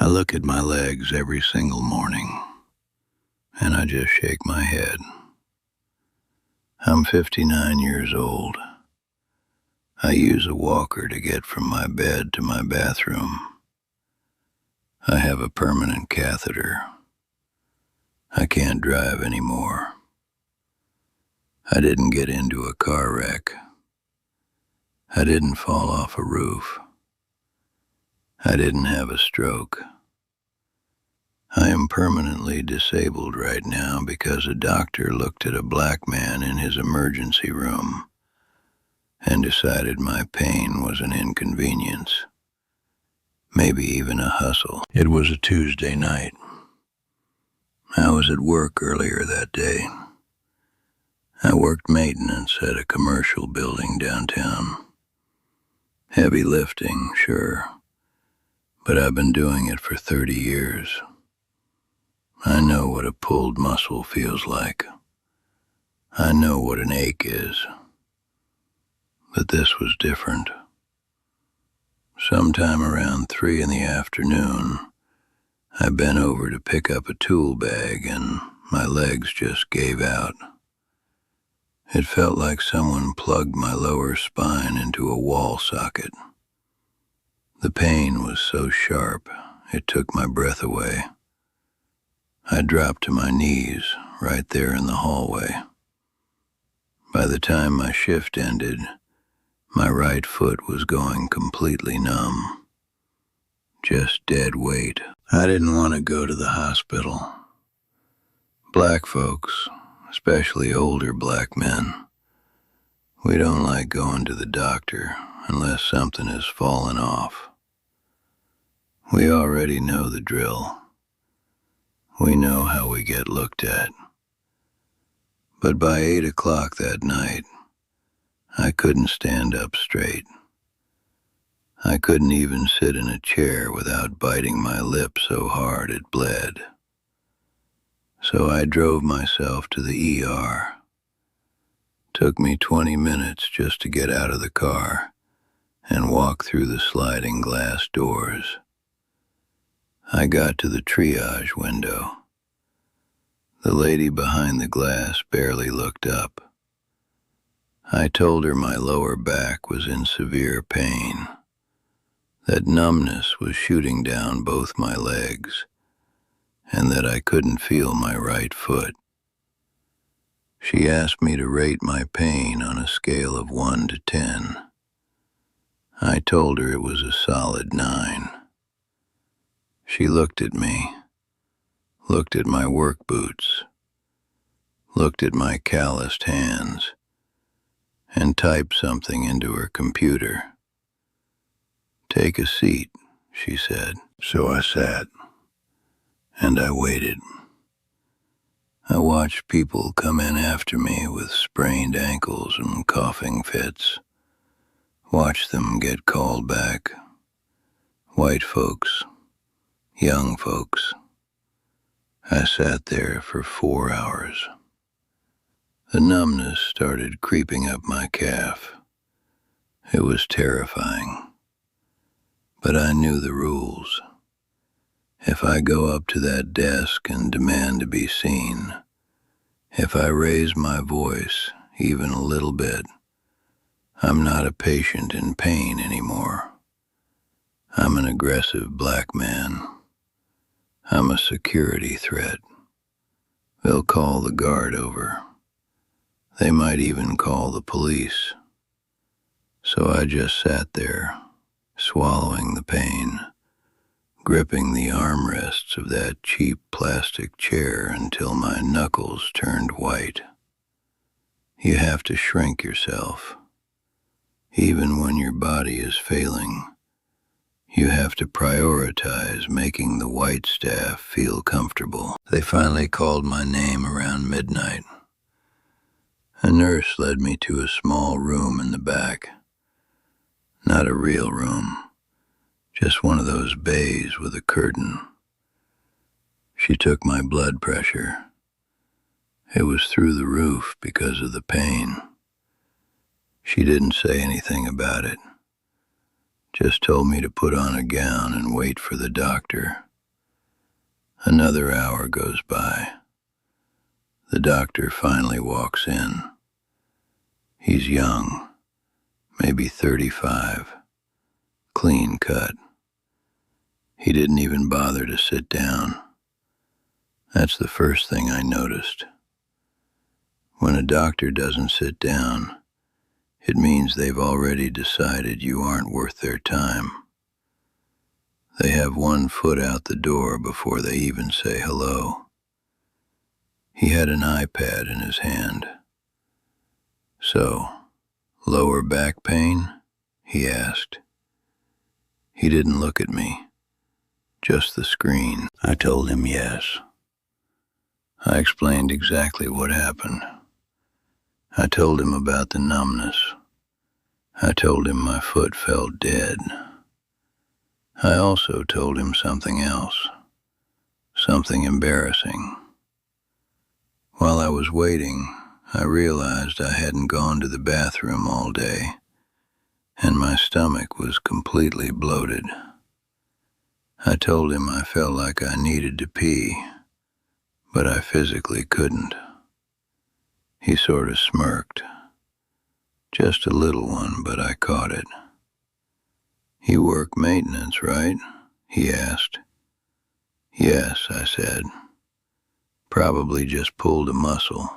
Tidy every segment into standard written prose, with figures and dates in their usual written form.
I look at my legs every single morning, and I just shake my head. I'm 59 years old. I use a walker to get from my bed to my bathroom. I have a permanent catheter. I can't drive anymore. I didn't get into a car wreck. I didn't fall off a roof. I didn't have a stroke. I am permanently disabled right now because a doctor looked at a black man in his emergency room and decided my pain was an inconvenience, maybe even a hustle. It was a Tuesday night. I was at work earlier that day. I worked maintenance at a commercial building downtown. Heavy lifting, sure, but I've been doing it for 30 years. I know what a pulled muscle feels like. I know what an ache is. But this was different. Sometime around 3 in the afternoon, I bent over to pick up a tool bag and my legs just gave out. It felt like someone plugged my lower spine into a wall socket. The pain was so sharp, it took my breath away. I dropped to my knees right there in the hallway. By the time my shift ended, my right foot was going completely numb. Just dead weight. I didn't want to go to the hospital. Black folks, especially older black men, we don't like going to the doctor unless something has fallen off. We already know the drill. We know how we get looked at. But by 8 o'clock that night, I couldn't stand up straight. I couldn't even sit in a chair without biting my lip so hard it bled. So I drove myself to the ER. Took me 20 minutes just to get out of the car and walk through the sliding glass doors. I got to the triage window. The lady behind the glass barely looked up. I told her my lower back was in severe pain, that numbness was shooting down both my legs, and that I couldn't feel my right foot. She asked me to rate my pain on a scale of 1 to 10. I told her it was a solid 9. She looked at me, looked at my work boots, looked at my calloused hands, and typed something into her computer. "Take a seat," she said. So I sat, and I waited. I watched people come in after me with sprained ankles and coughing fits. Watched them get called back. White folks, young folks. I sat there for 4 hours. The numbness started creeping up my calf. It was terrifying. But I knew the rules. If I go up to that desk and demand to be seen, if I raise my voice even a little bit, I'm not a patient in pain anymore. I'm an aggressive black man. I'm a security threat. They'll call the guard over. They might even call the police. So I just sat there, swallowing the pain, gripping the armrests of that cheap plastic chair until my knuckles turned white. You have to shrink yourself. Even when your body is failing, you have to prioritize making the white staff feel comfortable. They finally called my name around midnight. A nurse led me to a small room in the back. Not a real room, just one of those bays with a curtain. She took my blood pressure. It was through the roof because of the pain. She didn't say anything about it, just told me to put on a gown and wait for the doctor. Another hour goes by. The doctor finally walks in. He's young, maybe 35, clean cut. He didn't even bother to sit down. That's the first thing I noticed. When a doctor doesn't sit down, it means they've already decided you aren't worth their time. They have one foot out the door before they even say hello. He had an iPad in his hand. "So, lower back pain?" he asked. He didn't look at me, just the screen. I told him yes. I explained exactly what happened. I told him about the numbness. I told him my foot felt dead. I also told him something else, something embarrassing. While I was waiting, I realized I hadn't gone to the bathroom all day, and my stomach was completely bloated. I told him I felt like I needed to pee, but I physically couldn't. He sort of smirked. Just a little one, but I caught it. "You work maintenance, right?" he asked. "Yes," I said. "Probably just pulled a muscle.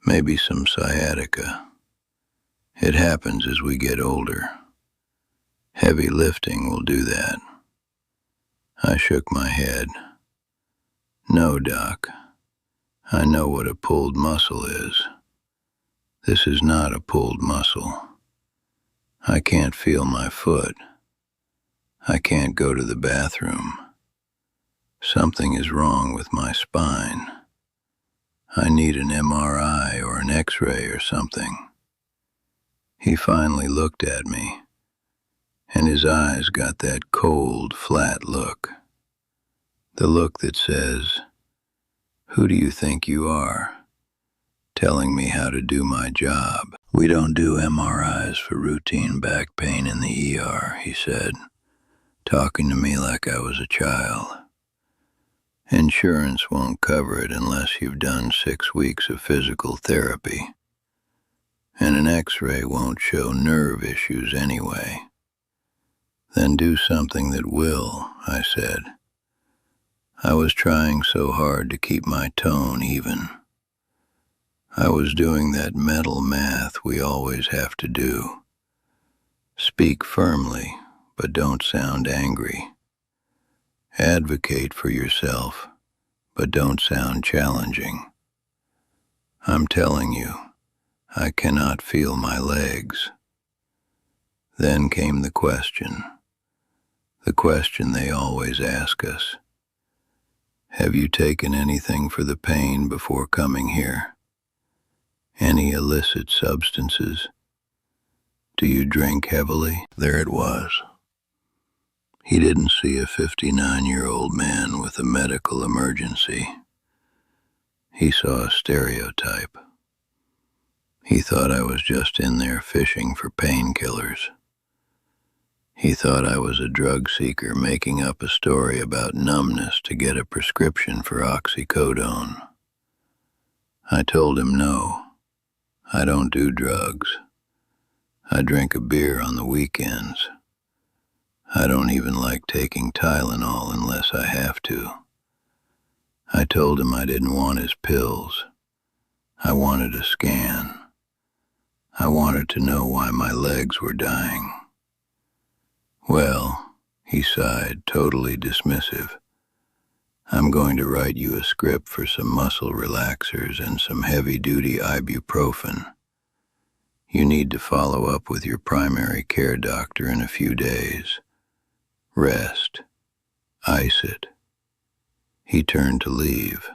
Maybe some sciatica. It happens as we get older. Heavy lifting will do that." I shook my head. "No, Doc. I know what a pulled muscle is. This is not a pulled muscle. I can't feel my foot. I can't go to the bathroom. Something is wrong with my spine. I need an MRI or an X-ray or something." He finally looked at me, and his eyes got that cold, flat look. The look that says, "Who do you think you are, telling me how to do my job?" "We don't do MRIs for routine back pain in the ER, he said, talking to me like I was a child. "Insurance won't cover it unless you've done 6 weeks of physical therapy. And an X-ray won't show nerve issues anyway." "Then do something that will," I said. I was trying so hard to keep my tone even. I was doing that mental math we always have to do. Speak firmly, but don't sound angry. Advocate for yourself, but don't sound challenging. I'm telling you, I cannot feel my legs. Then came the question they always ask us. "Have you taken anything for the pain before coming here? Any illicit substances? Do you drink heavily?" There it was. He didn't see a 59-year-old man with a medical emergency. He saw a stereotype. He thought I was just in there fishing for painkillers. He thought I was a drug seeker making up a story about numbness to get a prescription for oxycodone. I told him no, I don't do drugs. I drink a beer on the weekends. I don't even like taking Tylenol unless I have to. I told him I didn't want his pills. I wanted a scan. I wanted to know why my legs were dying. "Well," he sighed, totally dismissive, "I'm going to write you a script for some muscle relaxers and some heavy-duty ibuprofen. You need to follow up with your primary care doctor in a few days. Rest. Ice it." He turned to leave.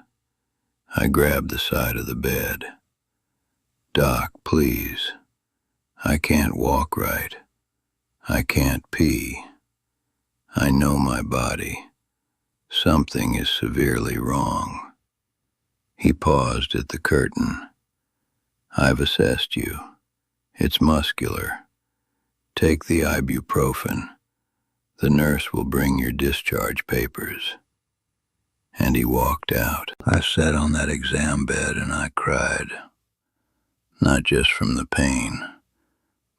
I grabbed the side of the bed. "Doc, please. I can't walk right. I can't pee. I know my body. Something is severely wrong." He paused at the curtain. "I've assessed you. It's muscular. Take the ibuprofen. The nurse will bring your discharge papers." and he walked out. I sat on that exam bed and I cried, not just from the pain,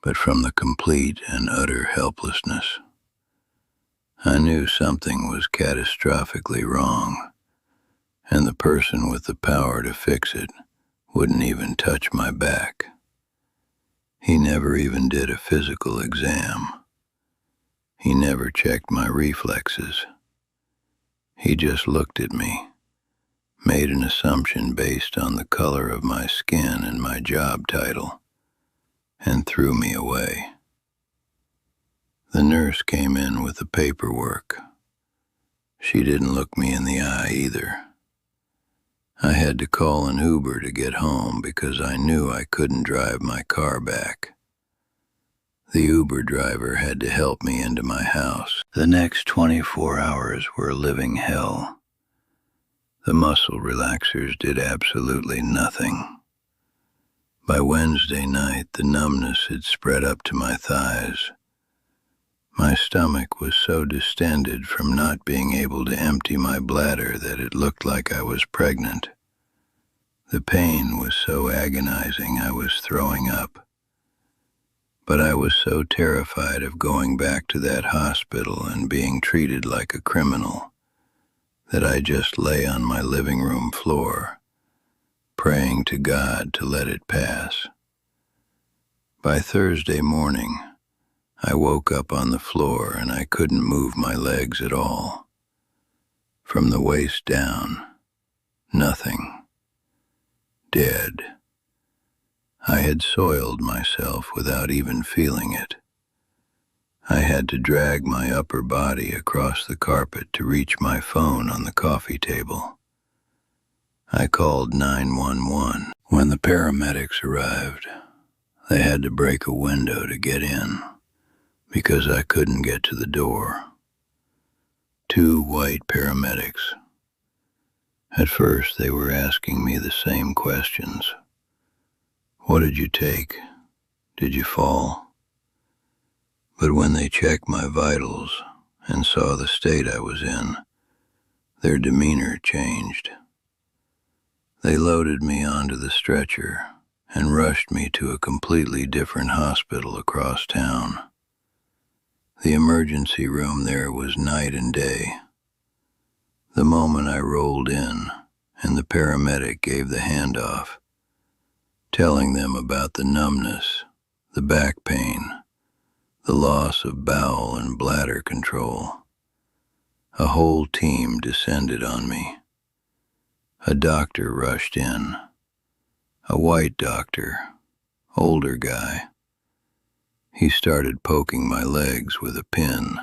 but from the complete and utter helplessness. I knew something was catastrophically wrong, and the person with the power to fix it wouldn't even touch my back. He never even did a physical exam. He never checked my reflexes. He just looked at me, made an assumption based on the color of my skin and my job title, and threw me away. The nurse came in with the paperwork. She didn't look me in the eye either. I had to call an Uber to get home because I knew I couldn't drive my car back. The Uber driver had to help me into my house. The next 24 hours were living hell. The muscle relaxers did absolutely nothing. By Wednesday night, the numbness had spread up to my thighs. My stomach was so distended from not being able to empty my bladder that it looked like I was pregnant. The pain was so agonizing I was throwing up. But I was so terrified of going back to that hospital and being treated like a criminal that I just lay on my living room floor, praying to God to let it pass. By Thursday morning, I woke up on the floor and I couldn't move my legs at all. From the waist down, nothing. Dead. I had soiled myself without even feeling it. I had to drag my upper body across the carpet to reach my phone on the coffee table. I called 911. When the paramedics arrived, they had to break a window to get in because I couldn't get to the door. 2 white paramedics. At first, they were asking me the same questions. What did you take? Did you fall? But when they checked my vitals and saw the state I was in, their demeanor changed. They loaded me onto the stretcher and rushed me to a completely different hospital across town. The emergency room there was night and day. The moment I rolled in and the paramedic gave the handoff, telling them about the numbness, the back pain, the loss of bowel and bladder control, a whole team descended on me. A doctor rushed in, a white doctor, older guy. He started poking my legs with a pin.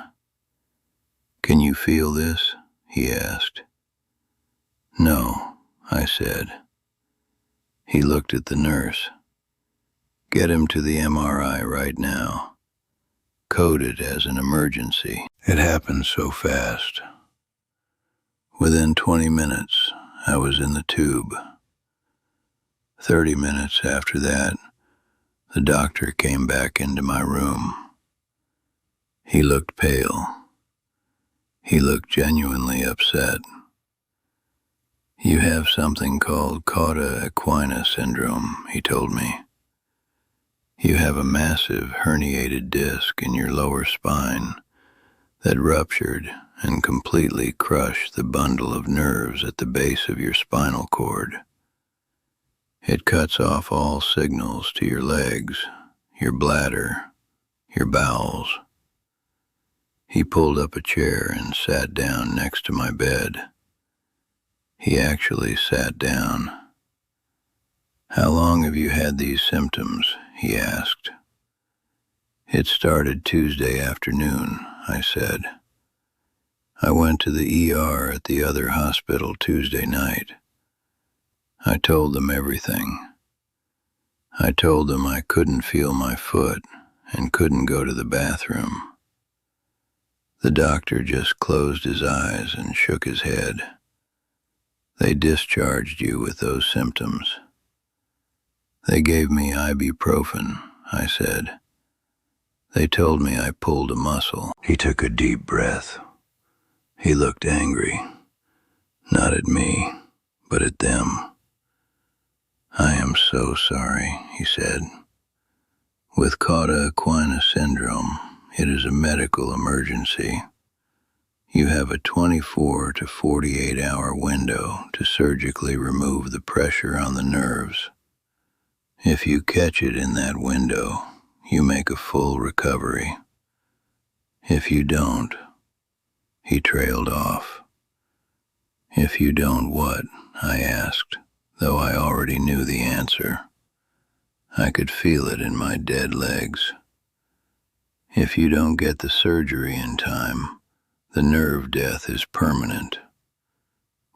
Can you feel this? He asked. No, I said. He looked at the nurse. Get him to the MRI right now. Code it as an emergency. It happened so fast. Within 20 minutes, I was in the tube. 30 minutes after that, the doctor came back into my room. He looked pale. He looked genuinely upset. You have something called cauda equina syndrome, he told me. You have a massive herniated disc in your lower spine that ruptured and completely crushed the bundle of nerves at the base of your spinal cord. It cuts off all signals to your legs, your bladder, your bowels. He pulled up a chair and sat down next to my bed. He actually sat down. How long have you had these symptoms? He asked. It started Tuesday afternoon, I said. I went to the ER at the other hospital Tuesday night. I told them everything. I told them I couldn't feel my foot and couldn't go to the bathroom. The doctor just closed his eyes and shook his head. They discharged you with those symptoms. They gave me ibuprofen, I said. They told me I pulled a muscle. He took a deep breath. He looked angry. Not at me, but at them. "I am so sorry," he said. "With cauda equina syndrome, it is a medical emergency. You have a 24 to 48-hour window to surgically remove the pressure on the nerves. If you catch it in that window, you make a full recovery. If you don't," he trailed off. "If you don't what?" I asked, though I already knew the answer. I could feel it in my dead legs. "If you don't get the surgery in time, the nerve death is permanent.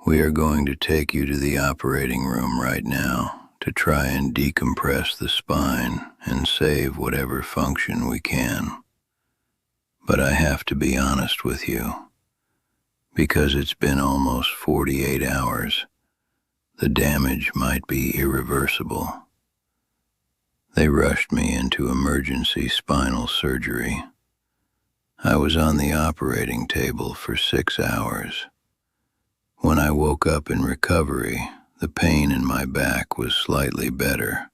We are going to take you to the operating room right now to try and decompress the spine and save whatever function we can. But I have to be honest with you. Because it's been almost 48 hours, the damage might be irreversible." They rushed me into emergency spinal surgery. I was on the operating table for 6 hours. When I woke up in recovery, the pain in my back was slightly better,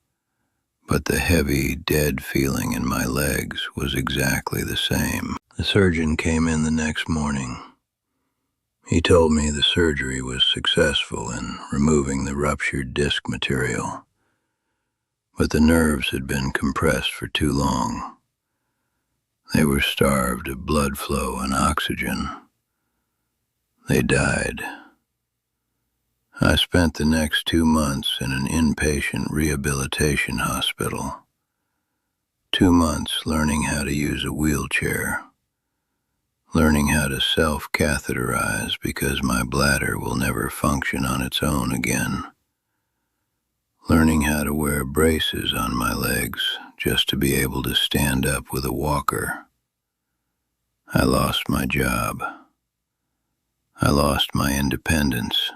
but the heavy, dead feeling in my legs was exactly the same. The surgeon came in the next morning. He told me the surgery was successful in removing the ruptured disc material, but the nerves had been compressed for too long. They were starved of blood flow and oxygen. They died. I spent the next 2 months in an inpatient rehabilitation hospital. 2 months learning how to use a wheelchair, learning how to self-catheterize because my bladder will never function on its own again, learning how to wear braces on my legs just to be able to stand up with a walker. I lost my job. I lost my independence.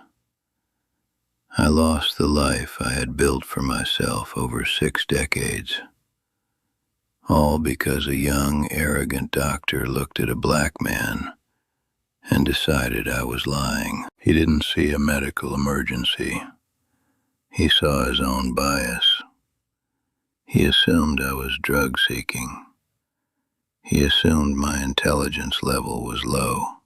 I lost the life I had built for myself over 6 decades. All because a young, arrogant doctor looked at a black man and decided I was lying. He didn't see a medical emergency. He saw his own bias. He assumed I was drug-seeking. He assumed my intelligence level was low.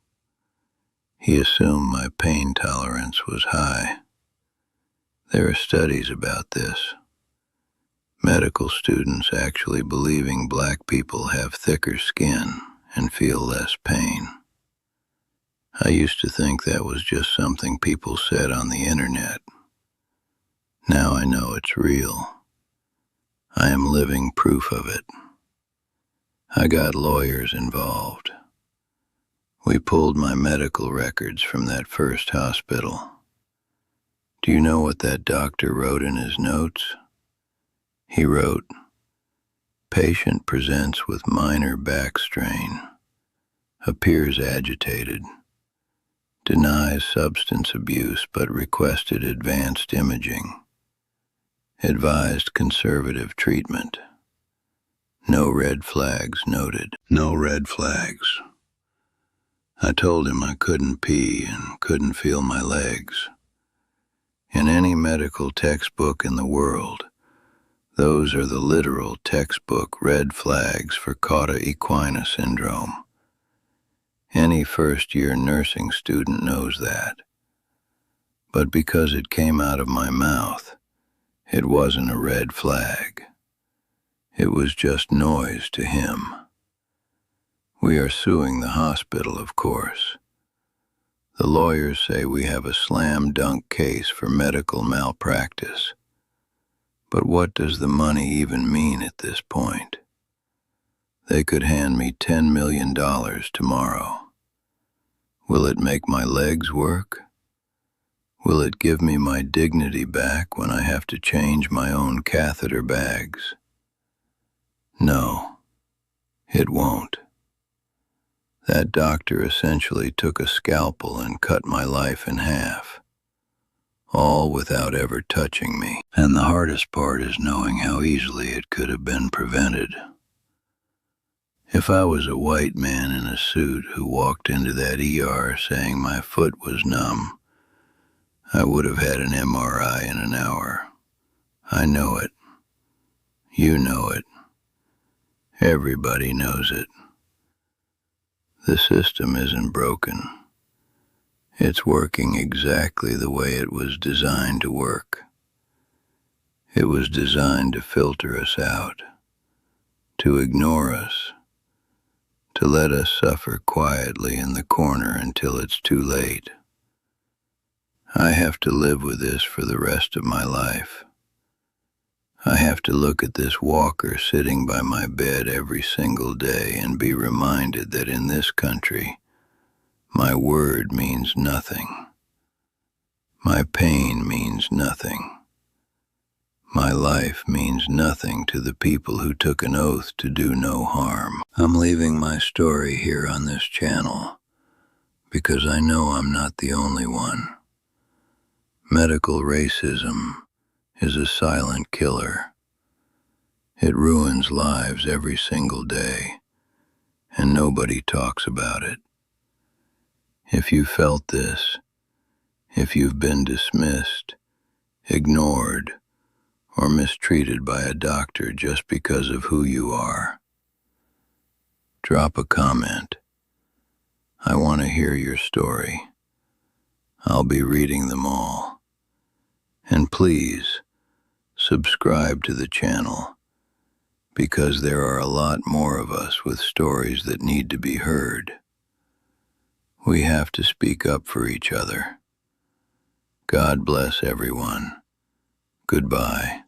He assumed my pain tolerance was high. There are studies about this. Medical students actually believing black people have thicker skin and feel less pain. I used to think that was just something people said on the internet. Now I know it's real. I am living proof of it. I got lawyers involved. We pulled my medical records from that first hospital. Do you know what that doctor wrote in his notes? He wrote, "Patient presents with minor back strain, appears agitated, denies substance abuse but requested advanced imaging, advised conservative treatment. No red flags noted." No red flags. I told him I couldn't pee and couldn't feel my legs. In any medical textbook in the world, those are the literal textbook red flags for cauda equina syndrome. Any first-year nursing student knows that. But because it came out of my mouth, it wasn't a red flag. It was just noise to him. We are suing the hospital, of course. The lawyers say we have a slam-dunk case for medical malpractice. But what does the money even mean at this point? They could hand me $10 million tomorrow. Will it make my legs work? Will it give me my dignity back when I have to change my own catheter bags? No, it won't. That doctor essentially took a scalpel and cut my life in half, all without ever touching me. And the hardest part is knowing how easily it could have been prevented. If I was a white man in a suit who walked into that ER saying my foot was numb, I would have had an MRI in an hour. I know it. You know it. Everybody knows it. The system isn't broken. It's working exactly the way it was designed to work. It was designed to filter us out, to ignore us, to let us suffer quietly in the corner until it's too late. I have to live with this for the rest of my life. I have to look at this walker sitting by my bed every single day and be reminded that in this country, my word means nothing. My pain means nothing. My life means nothing to the people who took an oath to do no harm. I'm leaving my story here on this channel because I know I'm not the only one. Medical racism is a silent killer. It ruins lives every single day, and nobody talks about it. If you felt this, if you've been dismissed, ignored, or mistreated by a doctor just because of who you are, drop a comment. I want to hear your story. I'll be reading them all. And please, subscribe to the channel, because there are a lot more of us with stories that need to be heard. We have to speak up for each other. God bless everyone. Goodbye.